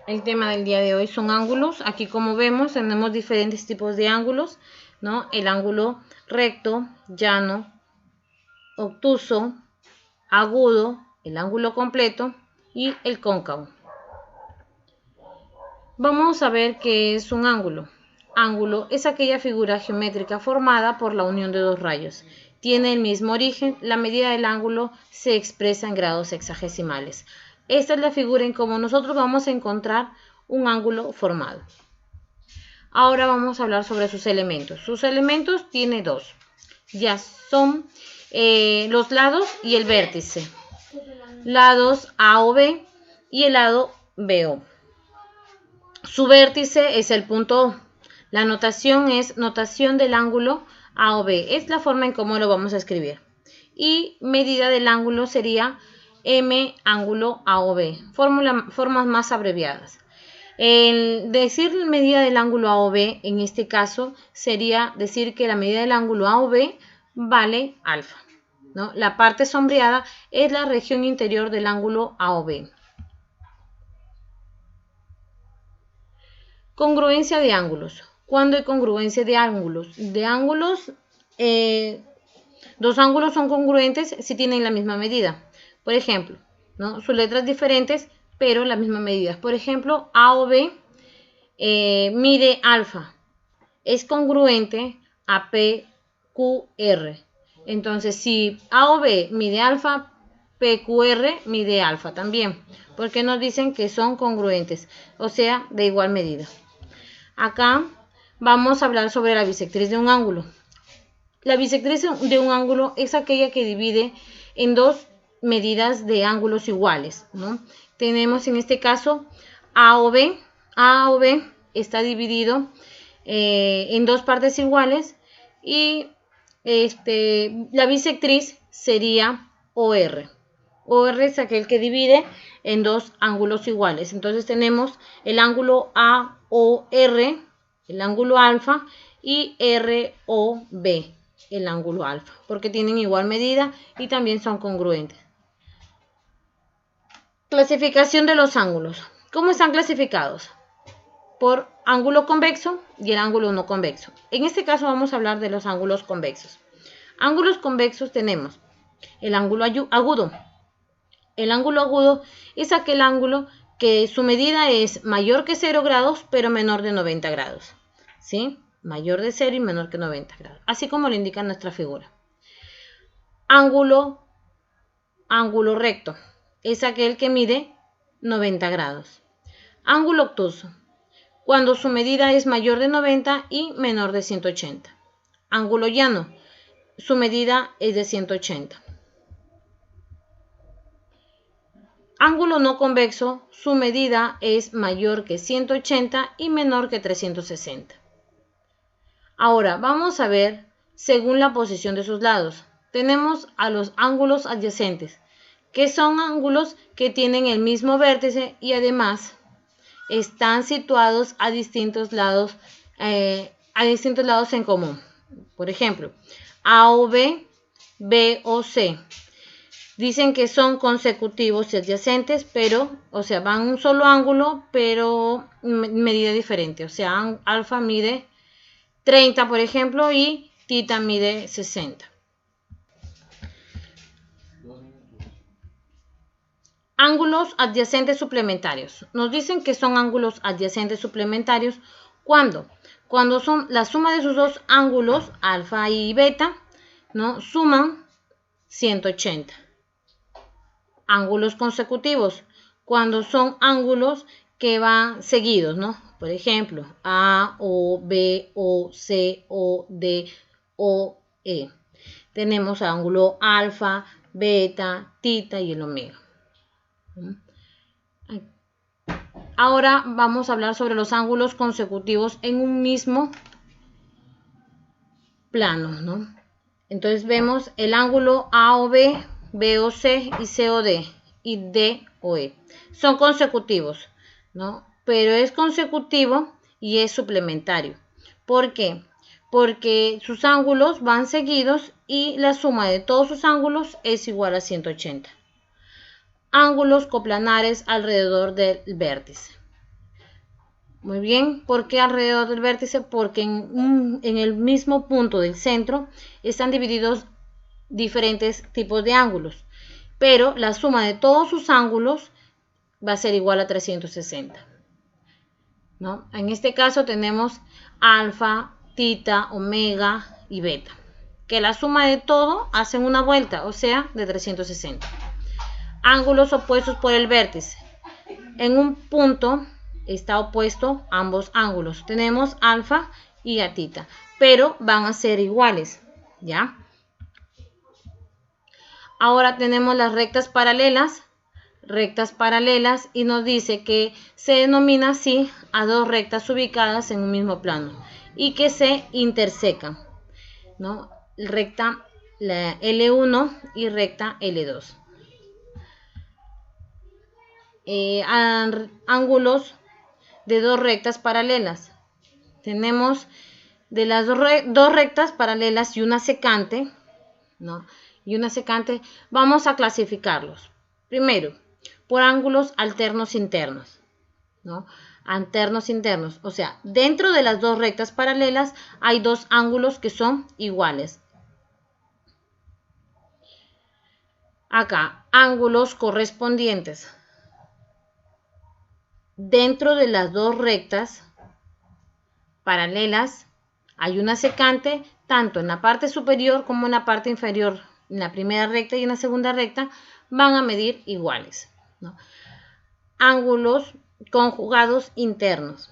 El tema del día de hoy son ángulos. Aquí, como vemos, tenemos diferentes tipos de ángulos, ¿no? El ángulo recto, llano, obtuso, agudo, el ángulo completo y el cóncavo. Vamos a ver qué es un ángulo. Ángulo es aquella figura geométrica formada por la unión de dos rayos. Tiene el mismo origen, la medida del ángulo se expresa en grados sexagesimales. Esta es la figura en cómo nosotros vamos a encontrar un ángulo formado. Ahora vamos a hablar sobre sus elementos. Sus elementos tiene dos. Ya son los lados y el vértice. Lados A o B y el lado BO. Su vértice es el punto O. La notación es notación del ángulo A o B. Es la forma en cómo lo vamos a escribir. Y medida del ángulo sería M ángulo A o B. Formas más abreviadas. El decir medida del ángulo A o B, en este caso, sería decir que la medida del ángulo A o B vale alfa, ¿no? La parte sombreada es la región interior del ángulo A o B. Congruencia de ángulos. ¿Cuándo hay congruencia de ángulos? Dos ángulos son congruentes si tienen la misma medida. Por ejemplo, ¿no? Sus letras diferentes, pero la misma medida. Por ejemplo, A o B mide alfa. Es congruente a PQR. Entonces, si A o B mide alfa, PQR mide alfa también. Porque nos dicen que son congruentes, o sea, de igual medida. Acá vamos a hablar sobre la bisectriz de un ángulo. La bisectriz de un ángulo es aquella que divide en dos medidas de ángulos iguales, ¿no? Tenemos en este caso A o B. A o B está dividido en dos partes iguales y la bisectriz sería OR. OR es aquel que divide en dos ángulos iguales. Entonces tenemos el ángulo AOR, el ángulo alfa, y ROB, el ángulo alfa, porque tienen igual medida y también son congruentes. Clasificación de los ángulos. ¿Cómo están clasificados? Por ángulo convexo y el ángulo no convexo. En este caso vamos a hablar de los ángulos convexos. Ángulos convexos tenemos el ángulo agudo. El ángulo agudo es aquel ángulo que su medida es mayor que 0 grados, pero menor de 90 grados. ¿Sí? Mayor de 0 y menor que 90 grados. Así como lo indica nuestra figura. Ángulo recto es aquel que mide 90 grados. Ángulo obtuso, cuando su medida es mayor de 90 y menor de 180. Ángulo llano, su medida es de 180. Ángulo no convexo, su medida es mayor que 180 y menor que 360. Ahora vamos a ver según la posición de sus lados. Tenemos a los ángulos adyacentes, que son ángulos que tienen el mismo vértice y además están situados a distintos lados en común. Por ejemplo, A o B, B o C. Dicen que son consecutivos y adyacentes, pero, o sea, van un solo ángulo, pero medida diferente. O sea, alfa mide 30, por ejemplo, y tita mide 60. Ángulos adyacentes suplementarios. Nos dicen que son ángulos adyacentes suplementarios cuando son la suma de sus dos ángulos, alfa y beta, ¿no? Suman 180. Ángulos consecutivos, cuando son ángulos que van seguidos, ¿no? Por ejemplo, A, O, B, O, C, O, D, O, E. Tenemos ángulo alfa, beta, tita y el omega. Ahora vamos a hablar sobre los ángulos consecutivos en un mismo plano, ¿no? Entonces vemos el ángulo A o B, B o C y C o D y D o E. Son consecutivos, ¿no? Pero es consecutivo y es suplementario. ¿Por qué? Porque sus ángulos van seguidos y la suma de todos sus ángulos es igual a 180. Ángulos coplanares alrededor del vértice. Muy bien, ¿por qué alrededor del vértice? Porque en el mismo punto del centro están divididos diferentes tipos de ángulos, pero la suma de todos sus ángulos va a ser igual a 360, ¿no? En este caso tenemos alfa, tita, omega y beta, que la suma de todo hacen una vuelta, o sea, de 360. Ángulos opuestos por el vértice. En un punto está opuesto ambos ángulos. Tenemos alfa y a tita, pero van a ser iguales, ¿ya? Ahora tenemos las rectas paralelas y nos dice que se denomina así a dos rectas ubicadas en un mismo plano y que se intersecan, ¿no? Recta la L1 y recta L2. Ángulos de dos rectas paralelas. Tenemos de las dos rectas paralelas y una secante, ¿no? Y una secante, vamos a clasificarlos. Primero, por ángulos alternos internos, ¿no? Alternos internos, o sea, dentro de las dos rectas paralelas hay dos ángulos que son iguales. Acá, ángulos correspondientes. Dentro de las dos rectas paralelas hay una secante, tanto en la parte superior como en la parte inferior. En la primera recta y en la segunda recta van a medir iguales, ¿no? Ángulos conjugados internos.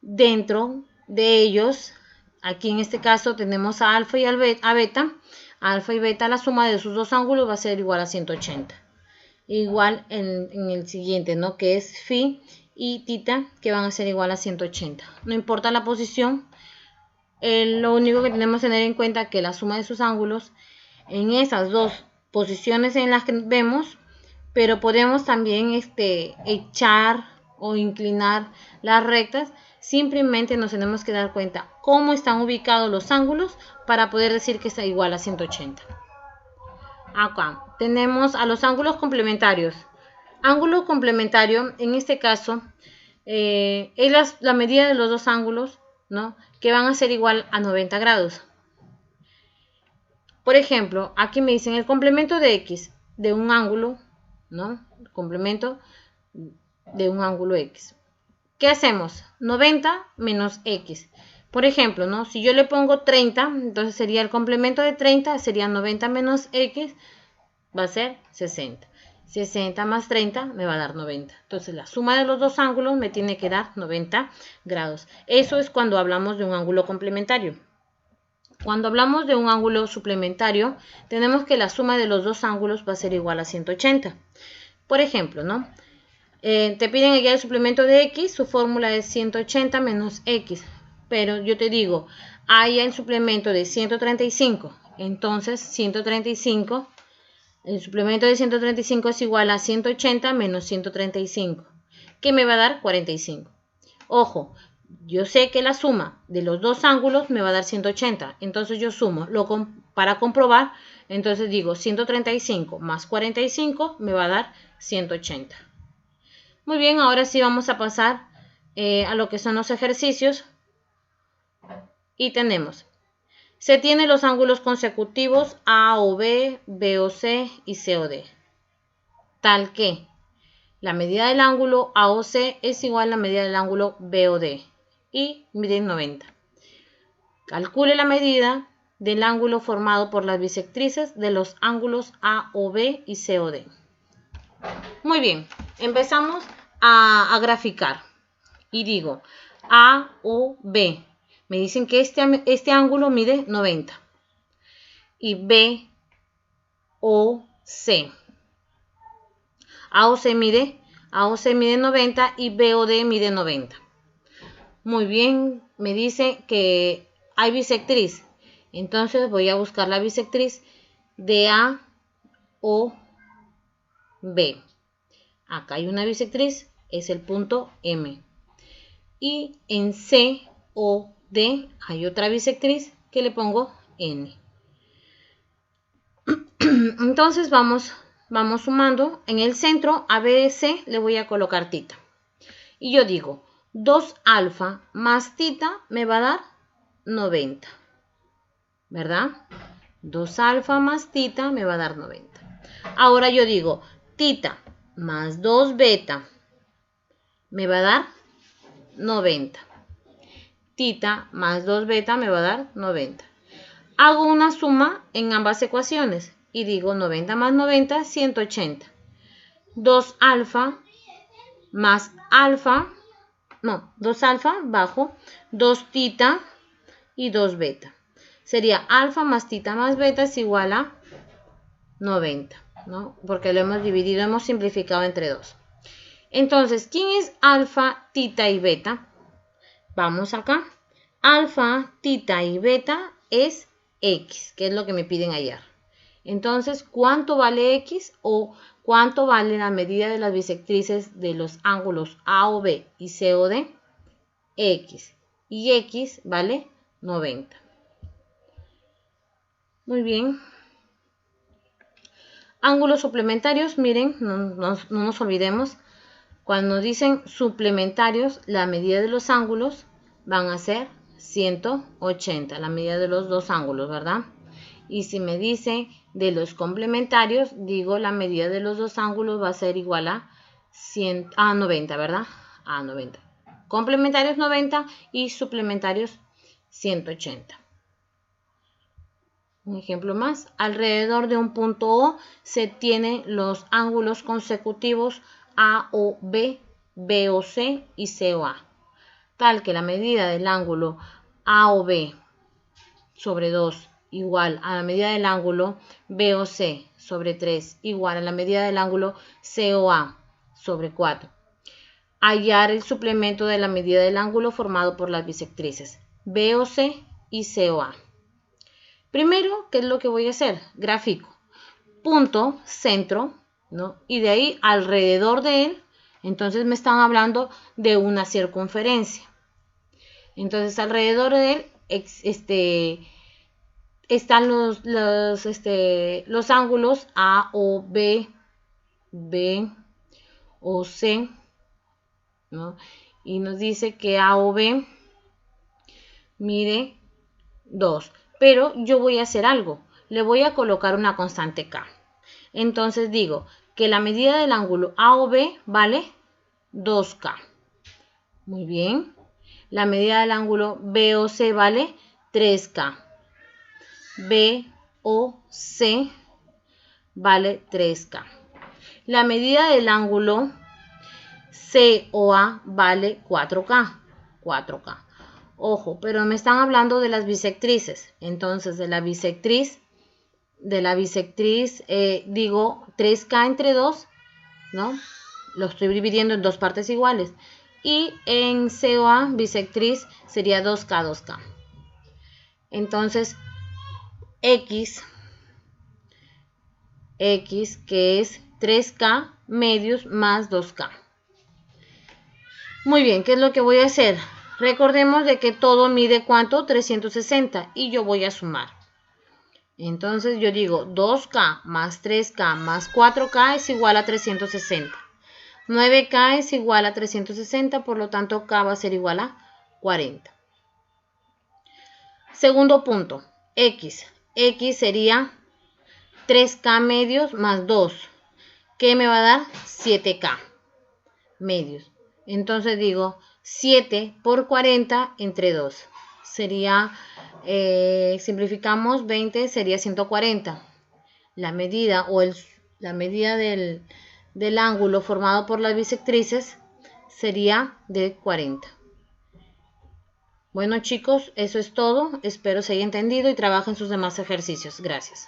Dentro de ellos, aquí en este caso tenemos a alfa y a beta. Alfa y beta, la suma de sus dos ángulos va a ser igual a 180. Igual en el siguiente, ¿no? Que es phi y tita, que van a ser igual a 180. No importa la posición, lo único que tenemos que tener en cuenta es que la suma de sus ángulos en esas dos posiciones en las que vemos, pero podemos también echar o inclinar las rectas. Simplemente nos tenemos que dar cuenta cómo están ubicados los ángulos para poder decir que está igual a 180. Acá tenemos a los ángulos complementarios. Ángulo complementario, en este caso, es la medida de los dos ángulos, ¿no? Que van a ser igual a 90 grados. Por ejemplo, aquí me dicen el complemento de X de un ángulo, ¿no? El complemento de un ángulo X. ¿Qué hacemos? 90 menos X. Por ejemplo, ¿no? Si yo le pongo 30, entonces sería el complemento de 30, sería 90 menos X, va a ser 60. 60 más 30 me va a dar 90. Entonces la suma de los dos ángulos me tiene que dar 90 grados. Eso es cuando hablamos de un ángulo complementario. Cuando hablamos de un ángulo suplementario, tenemos que la suma de los dos ángulos va a ser igual a 180. Por ejemplo, ¿no? Te piden allá el suplemento de X, su fórmula es 180 menos X. Pero yo te digo, hay el suplemento de 135. Entonces, 135... El suplemento de 135 es igual a 180 menos 135, que me va a dar 45. Ojo, yo sé que la suma de los dos ángulos me va a dar 180, entonces yo sumo para comprobar, entonces digo 135 más 45 me va a dar 180. Muy bien, ahora sí vamos a pasar a lo que son los ejercicios. Y tenemos... Se tienen los ángulos consecutivos A o B, B o C y C o D. Tal que la medida del ángulo A o C es igual a la medida del ángulo B o D y miden 90. Calcule la medida del ángulo formado por las bisectrices de los ángulos A o B y C o D. Muy bien, empezamos a graficar. Y digo A o B. Me dicen que este ángulo mide 90. Y B o C. A o C mide 90 y B o D mide 90. Muy bien, me dice que hay bisectriz. Entonces voy a buscar la bisectriz de A o B. Acá hay una bisectriz, es el punto M. Y en C o D hay otra bisectriz que le pongo N. Entonces vamos sumando. En el centro ABC le voy a colocar tita. Y yo digo, 2 alfa más tita me va a dar 90. ¿Verdad? 2 alfa más tita me va a dar 90. Ahora yo digo, tita más 2 beta me va a dar 90. Tita más 2 beta me va a dar 90. Hago una suma en ambas ecuaciones y digo 90 más 90, 180. 2 alfa más alfa, no, 2 alfa bajo 2 tita y 2 beta. Sería alfa más tita más beta es igual a 90, ¿no? Porque lo hemos dividido, hemos simplificado entre 2. Entonces, ¿quién es alfa, tita y beta? Vamos acá. Alfa, tita y beta es X, que es lo que me piden hallar. Entonces, ¿cuánto vale X o cuánto vale la medida de las bisectrices de los ángulos AOB y COD? X. Y X vale 90. Muy bien. Ángulos suplementarios, miren, no nos olvidemos. Cuando dicen suplementarios, la medida de los ángulos van a ser 180, la medida de los dos ángulos, ¿verdad? Y si me dice de los complementarios, digo la medida de los dos ángulos va a ser igual a 90, ¿verdad? A 90. Complementarios 90 y suplementarios 180. Un ejemplo más, alrededor de un punto O se tienen los ángulos consecutivos AOB, BOC y COA, tal que la medida del ángulo AOB sobre 2 igual a la medida del ángulo BOC sobre 3 igual a la medida del ángulo COA sobre 4. Hallar el suplemento de la medida del ángulo formado por las bisectrices BOC y COA. Primero, ¿qué es lo que voy a hacer? Gráfico. Punto, centro, ¿no? Y de ahí alrededor de él, entonces me están hablando de una circunferencia. Entonces alrededor de él están los ángulos A o B, B o C, ¿no? Y nos dice que A o B mide 2. Pero yo voy a hacer algo. Le voy a colocar una constante K. Entonces digo que la medida del ángulo AOB vale 2K. Muy bien. La medida del ángulo BOC vale 3K. BOC vale 3K. La medida del ángulo COA vale 4K. 4K. Ojo, pero me están hablando de las bisectrices. Entonces, de la bisectriz, digo 3K entre 2, ¿no? Lo estoy dividiendo en dos partes iguales. Y en COA, bisectriz, sería 2K, 2K. Entonces, X, que es 3K medios más 2K. Muy bien, ¿qué es lo que voy a hacer? Recordemos de que todo mide ¿cuánto? 360 y yo voy a sumar. Entonces yo digo 2K más 3K más 4K es igual a 360. 9K es igual a 360, por lo tanto K va a ser igual a 40. Segundo punto, X. X sería 3K medios más 2, que me va a dar 7K medios. Entonces digo 7 por 40 entre 2. Sería, simplificamos 20, sería 140. La medida la medida del ángulo formado por las bisectrices sería de 40. Bueno chicos, eso es todo. Espero se haya entendido y trabajen sus demás ejercicios. Gracias.